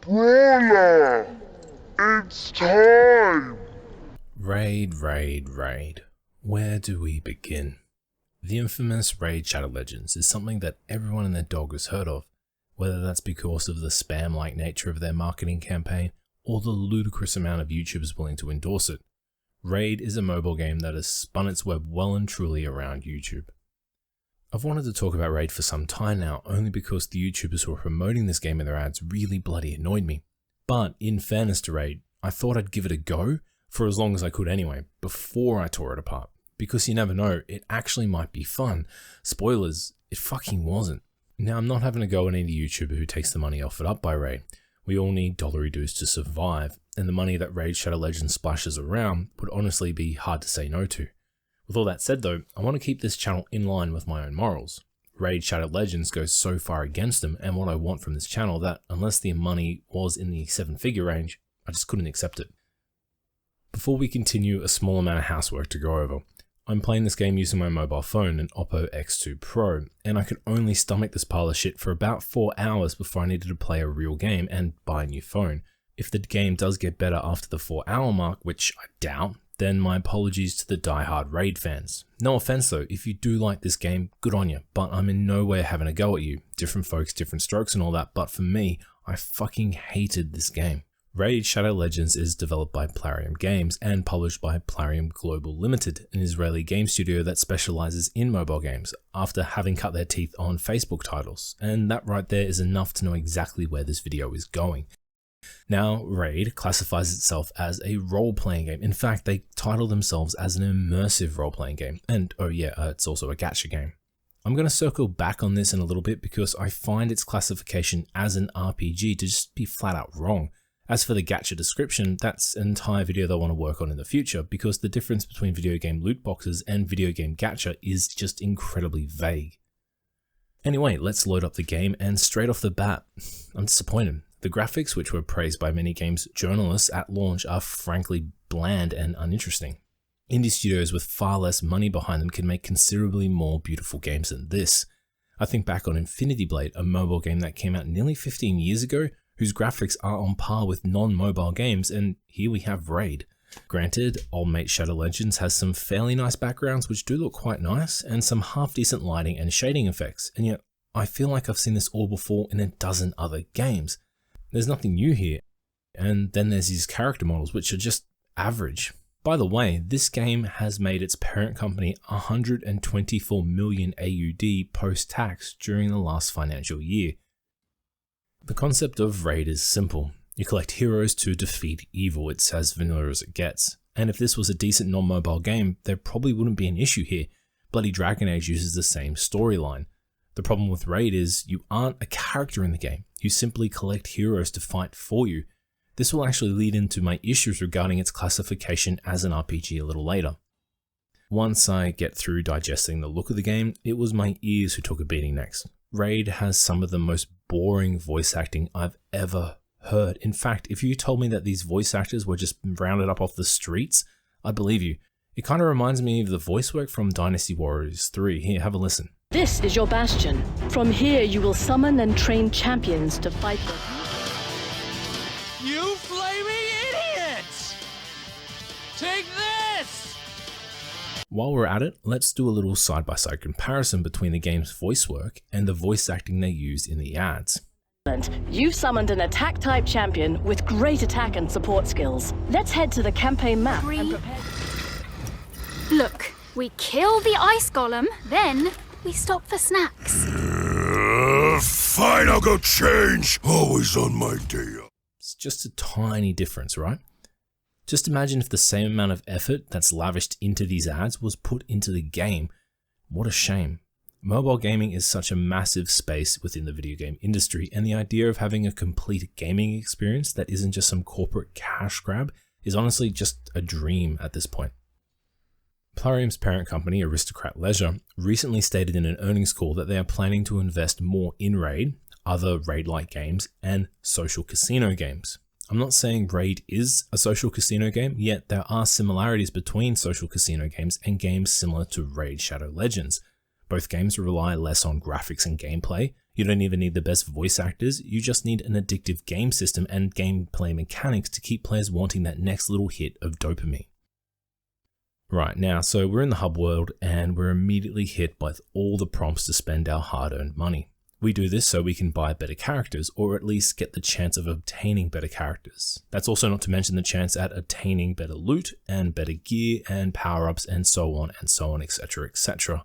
Brawler! It's time! Raid. Where do we begin? The infamous Raid Shadow Legends is something that everyone and their dog has heard of, whether that's because of the spam-like nature of their marketing campaign or the ludicrous amount of YouTubers willing to endorse it. Raid is a mobile game that has spun its web well and truly around YouTube. I've wanted to talk about Raid for some time now, only because the YouTubers who are promoting this game in their ads really bloody annoyed me. But in fairness to Raid, I thought I'd give it a go, for as long as I could anyway, before I tore it apart. Because you never know, it actually might be fun. Spoilers, it fucking wasn't. Now, I'm not having a go at any YouTuber who takes the money offered up by Raid. We all need dollary dues to survive, and the money that Raid Shadow Legends splashes around would honestly be hard to say no to. With all that said though, I want to keep this channel in line with my own morals. Raid Shadow Legends goes so far against them and what I want from this channel that, unless the money was in the 7-figure range, I just couldn't accept it. Before we continue, a small amount of housework to go over. I'm playing this game using my mobile phone, an Oppo X2 Pro, and I could only stomach this pile of shit for about 4 hours before I needed to play a real game and buy a new phone. If the game does get better after the 4-hour mark, which I doubt, then my apologies to the die-hard Raid fans. No offense though, if you do like this game, good on you, but I'm in no way having a go at you. Different folks, different strokes and all that, but for me, I fucking hated this game. Raid Shadow Legends is developed by Plarium Games and published by Plarium Global Limited, an Israeli game studio that specializes in mobile games, after having cut their teeth on Facebook titles, and that right there is enough to know exactly where this video is going. Now, Raid classifies itself as a role-playing game. In fact, they title themselves as an immersive role-playing game. And oh yeah, it's also a gacha game. I'm going to circle back on this in a little bit because I find its classification as an RPG to just be flat out wrong. As for the gacha description, that's an entire video that I want to work on in the future because the difference between video game loot boxes and video game gacha is just incredibly vague. Anyway, let's load up the game, and straight off the bat, I'm disappointed. The graphics, which were praised by many games journalists at launch, are frankly bland and uninteresting. Indie studios with far less money behind them can make considerably more beautiful games than this. I think back on Infinity Blade, a mobile game that came out nearly 15 years ago, whose graphics are on par with non-mobile games, and here we have Raid. Granted, Old Mate Shadow Legends has some fairly nice backgrounds which do look quite nice, and some half-decent lighting and shading effects, and yet I feel like I've seen this all before in a dozen other games. There's nothing new here. And then there's these character models which are just average. By the way, this game has made its parent company 124 million AUD post-tax during the last financial year. The concept of Raid is simple. You collect heroes to defeat evil. It's as vanilla as it gets. And if this was a decent non-mobile game, there probably wouldn't be an issue here. Bloody Dragon Age uses the same storyline. The problem with Raid is you aren't a character in the game. You simply collect heroes to fight for you. This will actually lead into my issues regarding its classification as an RPG a little later. Once I get through digesting the look of the game, it was my ears who took a beating next. Raid has some of the most boring voice acting I've ever heard. In fact, if you told me that these voice actors were just rounded up off the streets, I'd believe you. It kind of reminds me of the voice work from Dynasty Warriors 3. Here, have a listen. This is your bastion. From here you will summon and train champions to fight them. You flaming idiots! Take this! While we're at it, let's do a little side-by-side comparison between the game's voice work and the voice acting they use in the ads. You've summoned an attack-type champion with great attack and support skills. Let's head to the campaign map and prepare. Look, we kill the ice golem, then we stop for snacks. Fine, I'll go change. Always on my day. It's just a tiny difference, right? Just imagine if the same amount of effort that's lavished into these ads was put into the game. What a shame. Mobile gaming is such a massive space within the video game industry, and the idea of having a complete gaming experience that isn't just some corporate cash grab is honestly just a dream at this point. Plarium's parent company, Aristocrat Leisure, recently stated in an earnings call that they are planning to invest more in Raid, other Raid-like games, and social casino games. I'm not saying Raid is a social casino game, yet there are similarities between social casino games and games similar to Raid Shadow Legends. Both games rely less on graphics and gameplay, You don't even need the best voice actors, you just need an addictive game system and gameplay mechanics to keep players wanting that next little hit of dopamine. Right now, so we're in the hub world and we're immediately hit by all the prompts to spend our hard-earned money. We do this so we can buy better characters, or at least get the chance of obtaining better characters. That's also not to mention the chance at obtaining better loot and better gear and power-ups and so on, etc, etc.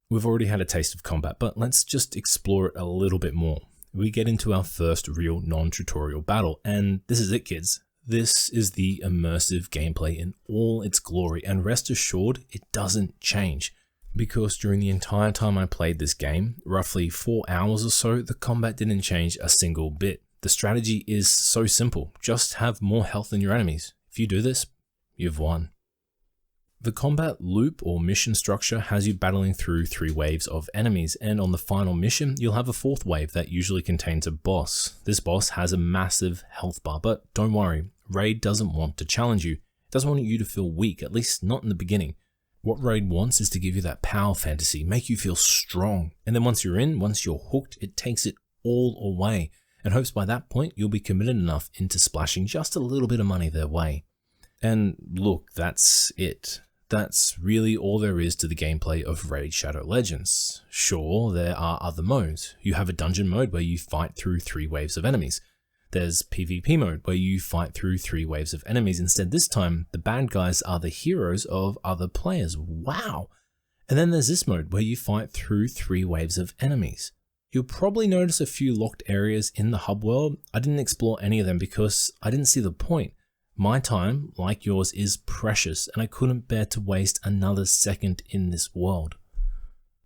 We've already had a taste of combat, but let's just explore it a little bit more. We get into our first real non-tutorial battle, and this is it, kids. This is the immersive gameplay in all its glory, and rest assured, it doesn't change. Because during the entire time I played this game, roughly 4 hours or so, the combat didn't change a single bit. The strategy is so simple, just have more health than your enemies. If you do this, you've won. The combat loop or mission structure has you battling through 3 waves of enemies, and on the final mission, you'll have a 4th wave that usually contains a boss. This boss has a massive health bar, but don't worry, Raid doesn't want to challenge you. It doesn't want you to feel weak, at least not in the beginning. What Raid wants is to give you that power fantasy, make you feel strong, and then once you're hooked, it takes it all away, and hopes by that point you'll be committed enough into splashing just a little bit of money their way. And look, that's it. That's really all there is to the gameplay of Raid Shadow Legends. Sure, there are other modes. You have a dungeon mode where you fight through 3 waves of enemies. There's PvP mode where you fight through 3 waves of enemies. Instead, this time, the bad guys are the heroes of other players. Wow! And then there's this mode where you fight through 3 waves of enemies. You'll probably notice a few locked areas in the hub world. I didn't explore any of them because I didn't see the point. My time, like yours, is precious, and I couldn't bear to waste another second in this world.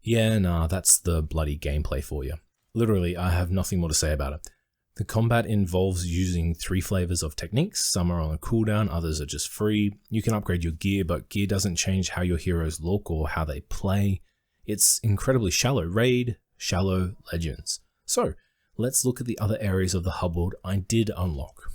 Yeah, nah, that's the bloody gameplay for you. Literally, I have nothing more to say about it. The combat involves using 3 flavors of techniques. Some are on a cooldown, others are just free. You can upgrade your gear, but gear doesn't change how your heroes look or how they play. It's incredibly shallow. Raid, shallow legends. So, let's look at the other areas of the hub world I did unlock.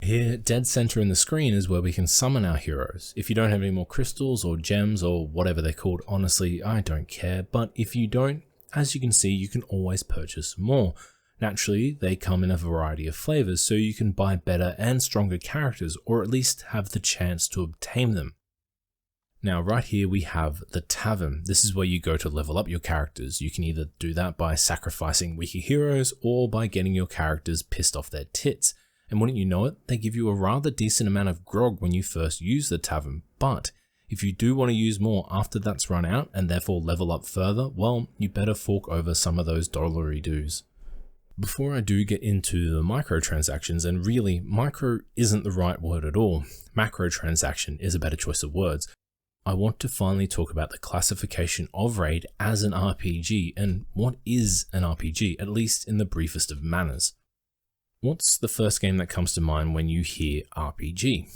Here, dead center in the screen is where we can summon our heroes. If you don't have any more crystals or gems or whatever they're called, honestly, I don't care. But if you don't, as you can see, you can always purchase more. Naturally, they come in a variety of flavors, so you can buy better and stronger characters, or at least have the chance to obtain them. Now, right here we have the Tavern. This is where you go to level up your characters. You can either do that by sacrificing weaker heroes, or by getting your characters pissed off their tits. And wouldn't you know it, they give you a rather decent amount of grog when you first use the Tavern, but if you do want to use more after that's run out and therefore level up further, well, you better fork over some of those dollary dues. Before I do get into the microtransactions, and really, micro isn't the right word at all, macrotransaction is a better choice of words, I want to finally talk about the classification of Raid as an RPG, and what is an RPG, at least in the briefest of manners. What's the first game that comes to mind when you hear RPG?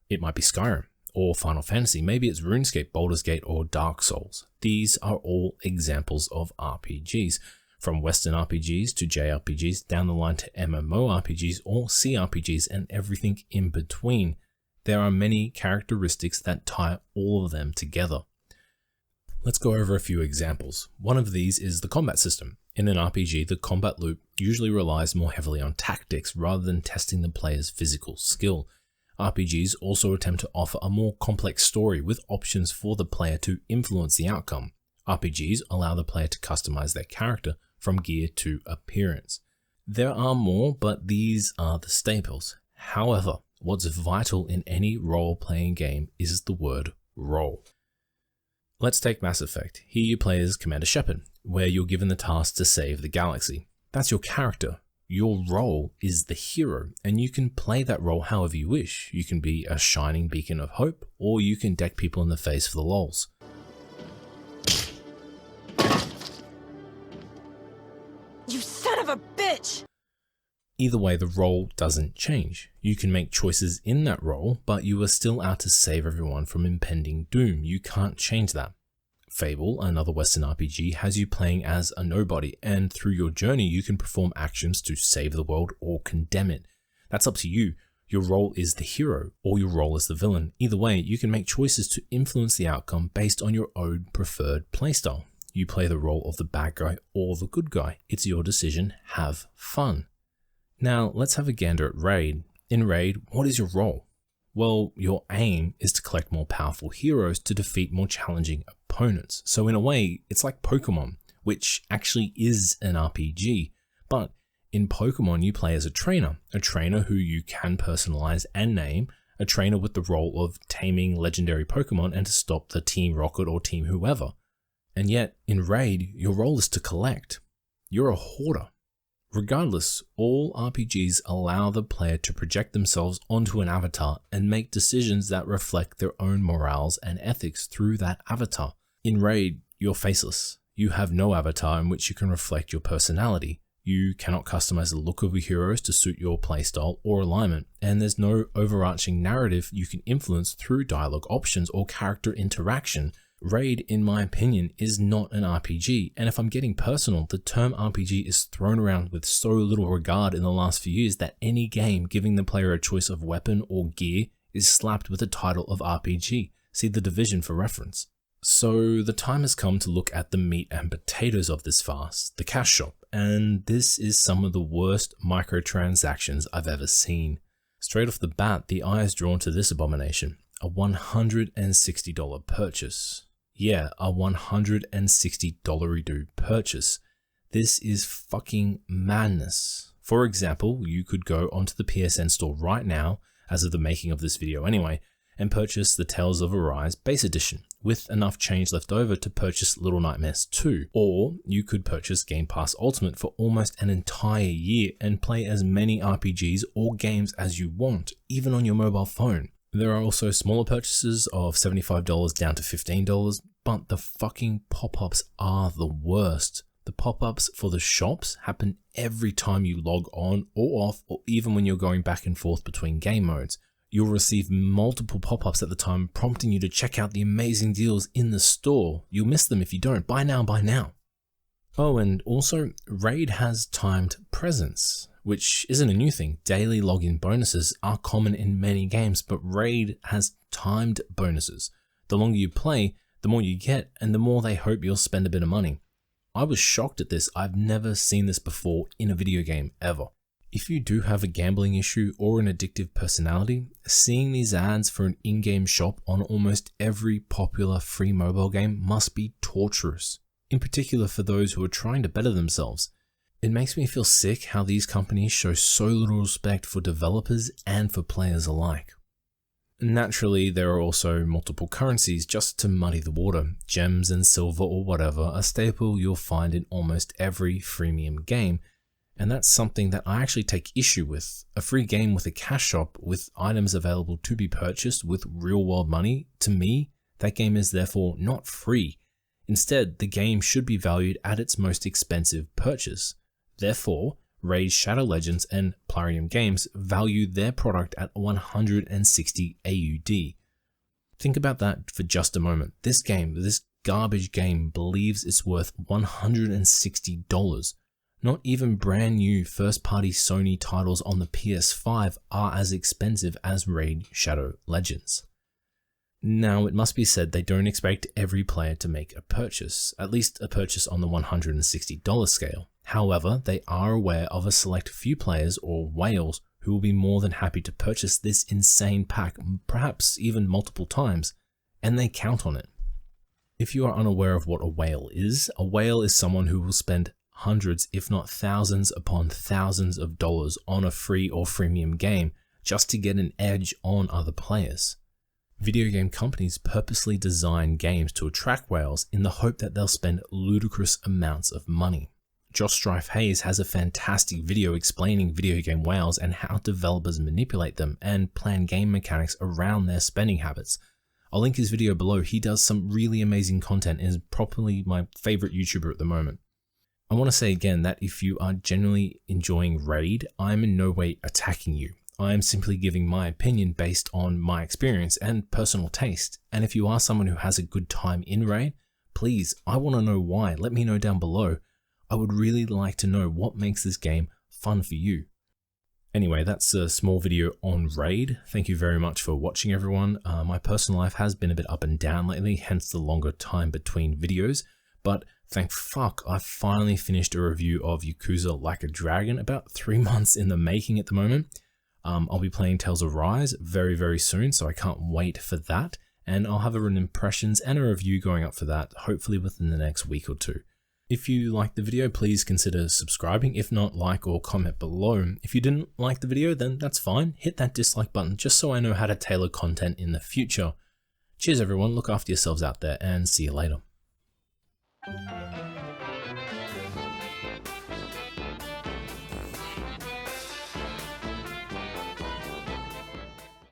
It might be Skyrim, or Final Fantasy, maybe it's RuneScape, Baldur's Gate, or Dark Souls. These are all examples of RPGs, from Western RPGs to JRPGs, down the line to MMORPGs or CRPGs and everything in between. There are many characteristics that tie all of them together. Let's go over a few examples. One of these is the combat system. In an RPG, the combat loop usually relies more heavily on tactics rather than testing the player's physical skill. RPGs also attempt to offer a more complex story with options for the player to influence the outcome. RPGs allow the player to customize their character from gear to appearance. There are more, but these are the staples. However, what's vital in any role-playing game is the word role. Let's take Mass Effect. Here you play as Commander Shepard, where you're given the task to save the galaxy. That's your character. Your role is the hero, and you can play that role however you wish. You can be a shining beacon of hope, or you can deck people in the face for the lols. You son of a bitch! Either way, the role doesn't change. You can make choices in that role, but you are still out to save everyone from impending doom. You can't change that. Fable, another Western RPG, has you playing as a nobody, and through your journey you can perform actions to save the world or condemn it. That's up to you. Your role is the hero, or your role is the villain. Either way, you can make choices to influence the outcome based on your own preferred playstyle. You play the role of the bad guy or the good guy. It's your decision. Have fun. Now, let's have a gander at Raid. In Raid, what is your role? Well, your aim is to collect more powerful heroes to defeat more challenging opponents. So in a way, it's like Pokemon, which actually is an RPG. But in Pokemon, you play as a trainer who you can personalize and name, a trainer with the role of taming legendary Pokemon and to stop the Team Rocket or Team whoever. And yet, in Raid, your role is to collect. You're a hoarder. Regardless, all RPGs allow the player to project themselves onto an avatar and make decisions that reflect their own morals and ethics through that avatar. In Raid, you're faceless. You have no avatar in which you can reflect your personality. You cannot customize the look of your heroes to suit your playstyle or alignment, and there's no overarching narrative you can influence through dialogue options or character interaction. Raid, in my opinion, is not an RPG, and if I'm getting personal, the term RPG is thrown around with so little regard in the last few years that any game giving the player a choice of weapon or gear is slapped with the title of RPG. See The Division for reference. So the time has come to look at the meat and potatoes of this farce, the cash shop, and this is some of the worst microtransactions I've ever seen. Straight off the bat, the eye is drawn to this abomination, a $160 purchase. Yeah, a $160 purchase. This is fucking madness. For example, you could go onto the PSN store right now, as of the making of this video anyway, and purchase the Tales of Arise base edition with enough change left over to purchase Little Nightmares 2. Or you could purchase Game Pass Ultimate for almost an entire year and play as many RPGs or games as you want, even on your mobile phone. There are also smaller purchases of $75 down to $15, but the fucking pop-ups are the worst. The pop-ups for the shops happen every time you log on or off, or even when you're going back and forth between game modes. You'll receive multiple pop-ups at the time prompting you to check out the amazing deals in the store. You'll miss them if you don't. Buy now, buy now. Oh, and also, Raid has timed presence, which isn't a new thing. Daily login bonuses are common in many games, but Raid has timed bonuses. The longer you play, the more you get, and the more they hope you'll spend a bit of money. I was shocked at this. I've never seen this before in a video game, ever. If you do have a gambling issue or an addictive personality, seeing these ads for an in-game shop on almost every popular free mobile game must be torturous, in particular for those who are trying to better themselves. It makes me feel sick how these companies show so little respect for developers and for players alike. Naturally, there are also multiple currencies just to muddy the water. Gems and silver or whatever, a staple you'll find in almost every freemium game. And that's something that I actually take issue with. A free game with a cash shop with items available to be purchased with real world money, to me, that game is therefore not free. Instead, the game should be valued at its most expensive purchase. Therefore, Raid Shadow Legends and Plarium Games value their product at 160 AUD. Think about that for just a moment. This garbage game believes it's worth $160. Not even brand new first-party Sony titles on the PS5 are as expensive as Raid Shadow Legends. Now, it must be said they don't expect every player to make a purchase, at least a purchase on the $160 scale. However, they are aware of a select few players or whales who will be more than happy to purchase this insane pack, perhaps even multiple times, and they count on it. If you are unaware of what a whale is someone who will spend hundreds, if not thousands upon thousands of dollars on a free or freemium game just to get an edge on other players. Video game companies purposely design games to attract whales in the hope that they'll spend ludicrous amounts of money. Josh Strife Hayes has a fantastic video explaining video game whales and how developers manipulate them and plan game mechanics around their spending habits. I'll link his video below. He does some really amazing content and is probably my favorite YouTuber at the moment. I want to say again that if you are genuinely enjoying Raid, I'm in no way attacking you. I am simply giving my opinion based on my experience and personal taste. And if you are someone who has a good time in Raid, please, I want to know why. Let me know down below. I would really like to know what makes this game fun for you. Anyway, that's a small video on Raid. Thank you very much for watching, everyone. My personal life has been a bit up and down lately, hence the longer time between videos. But Thank fuck, I finally finished a review of Yakuza Like a Dragon, about 3 months in the making at the moment. I'll be playing Tales of Rise very, very soon, so I can't wait for that. And I'll have an impressions and a review going up for that, hopefully within the next week or two. If you liked the video, please consider subscribing. If not, like or comment below. If you didn't like the video, then that's fine. Hit that dislike button just so I know how to tailor content in the future. Cheers everyone, look after yourselves out there, and see you later.